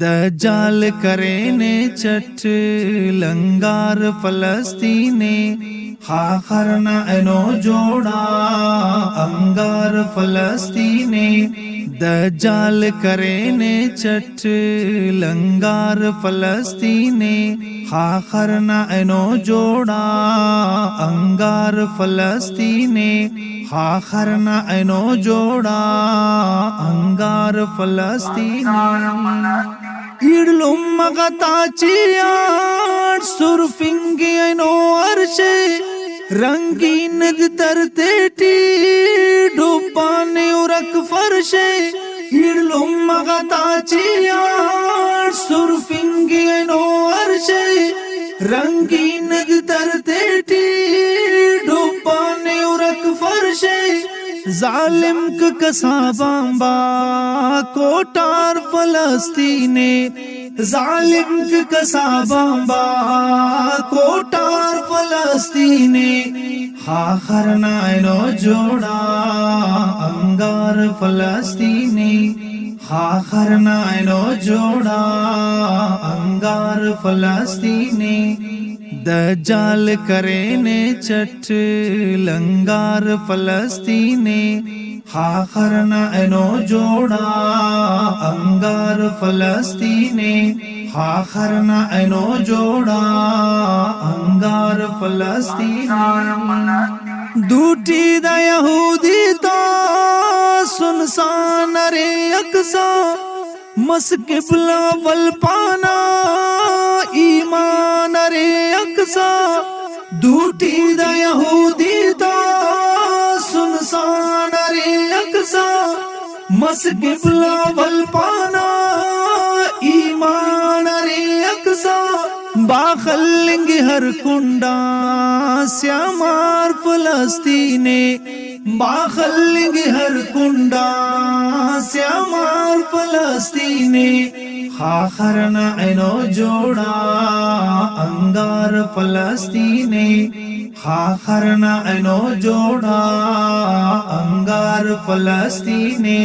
दज्जाल करेने चट लंगार फलस्तीने खाखरना एनो जोड़ा अंगार फलस्तीने दज्जाल करेने चट लंगार फलस्तीने खाखरना एनो जोड़ा अंगार फलस्तीने खाखरना एनो जोड़ा अंगार फलस्तीने इडलुम मगताचियार सुरफिंगी नो अर्शे रंगीन तरतेटी डुब्बाने उरक फर्शे इडलुम मगताचियार सुरफिंगी नो अर्शे रंगीन तरतेटी डुब्बाने उरक फर्शे जालिम कसाबांबा कोटार फलस्तीने जालिम कसाबांबा कोटार फलस्तीने खाखरना एनो जोड़ा अंगार फलस्तीने खाखरना एनो जोड़ा अंगार फलस्तीने दज्जाल करेने चट लंगार फलस्तीने खाखरना एनो जोड़ा अंगार फलस्तीने खाखरना एनो जोड़ा अंगार फलस्तीने दूटी द यहूदी ता सुनसान रे अक्सा मस्किबला वलपाना ईमान रे अक्सा दूटी द यहूदी ता सुनसान रे अक्सा मस्किबला वलपाना ईमान रे अक्सा बाखलिंग हर कुंडा श्यामार फलस्तीने बाखलिंग हर कुंडा श्यामार फलस्तीने खाखरना एनो जोड़ा अंगार फलस्तीने खाखरना एनो जोड़ा अंगार फलस्तीने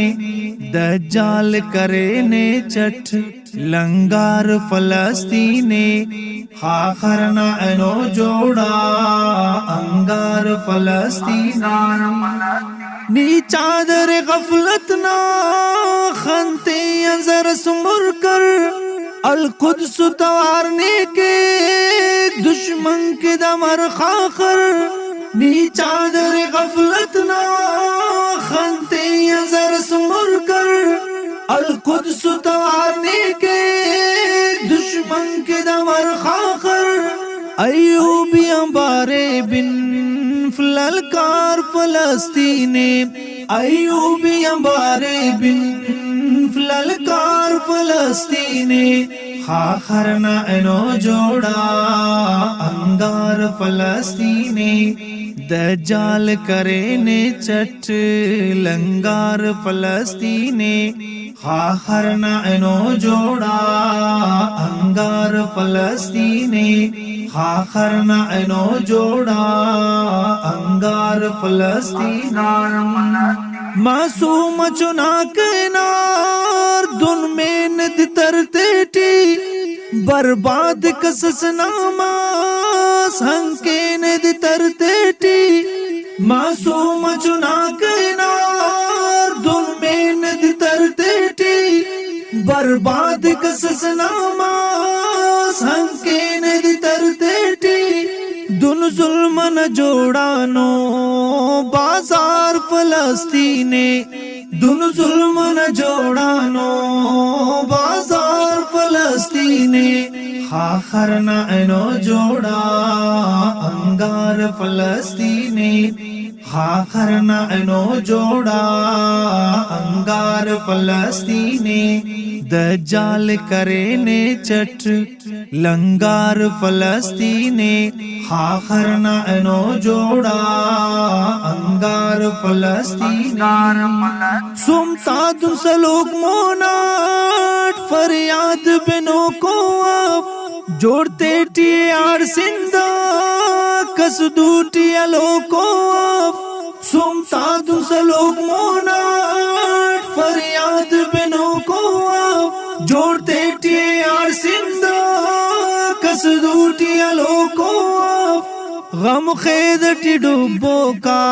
दज्जाल करेने चट लंगार फलस्तीने खाखरना एनो जोड़ा अंगार फलस्तीने नीचादर गफलत ना खंते अंजर सुमुर कर अलकुद्स तवारने के दुश्मन के दमर खाकर नीचादर गफलत ना खंते अंजर सुमुर कर अलकुद्स तवारने के दुश्मन के दमर खाकर अयूबी अंबारे बिन फलकार फलस्तीने अयूबी अंबारे बिन फलकार फलस्तीने खाखरना एनो जोड़ा अंगार फलस्तीने दज्जाल करेने चट लंगार फलस्तीने खाखरना एनो जोड़ा अंगार फलस्तीने खाखरना एनो जोड़ा अंगार फलस्तीने मासूम चुना के नार दुन में नद तरतेटी बर्बाद कससनामा संके नद तरतेटी मासूम चुना के नार दुन में नद तरतेटी बर्बाद कससनामा संके नद तरतेटी दुन जुल्म न जोड़ानो बाजार फलस्तीने दुन जुल्म न जोड़ानो बाजार फलस्तीने खाखरना एनो जोड़ा अंगार फलस्तीने खाखरना एनो जोड़ा अंगार फलस्तीने दज्जाल करेने चट लंगार फलस्तीने खाखरना एनो जोड़ा अंगार फलस्तीने सुमता दुसलोक मोनाट फरियाद बिनो को आप जोड़ते टीआर सिंधा कसदूटी लोको आप सुमता दुसलोक मोनाट फरियाद बिनो को आप जोड़ते देटी यार सिंधो कसदूटी अलोको गम खेदटी डुब्बो का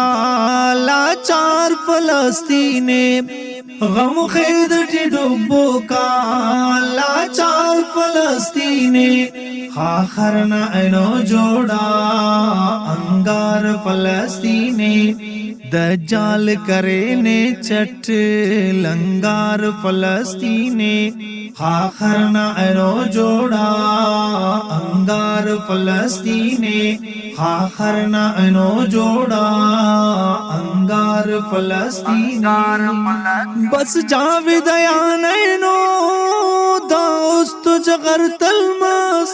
लाचार फलस्तीने गम खेदटी डुब्बो का लाचार फलस्तीने खाखरना एनो जोड़ा अंगार फलस्तीने दज्जाल करे ने चट लंगार फलस्तीने खाखरना एनो जोड़ा अंगार फलस्तीने खाखरना एनो जोड़ा अंगार फलस्तीने बस जावेद यानैनो दोस्त जगर तलमस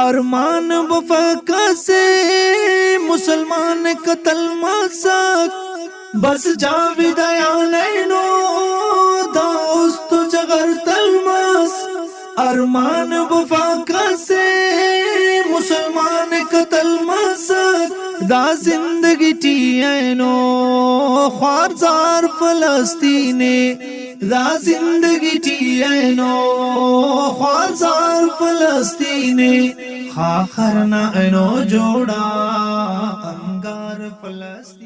अरमान बफका से मुसलमान कतल मसक बस जावेद यानैनो दोस्त जगर तलमस अरमान बफका से मुसलमान कतल मसक दा जिंदगी टीएनो ख्वारजार फलस्तीने दा जिंदगी टीएनो ख्वारजार फलस्तीने खाखरना एनो जोड़ा अंगार फलस्तीने।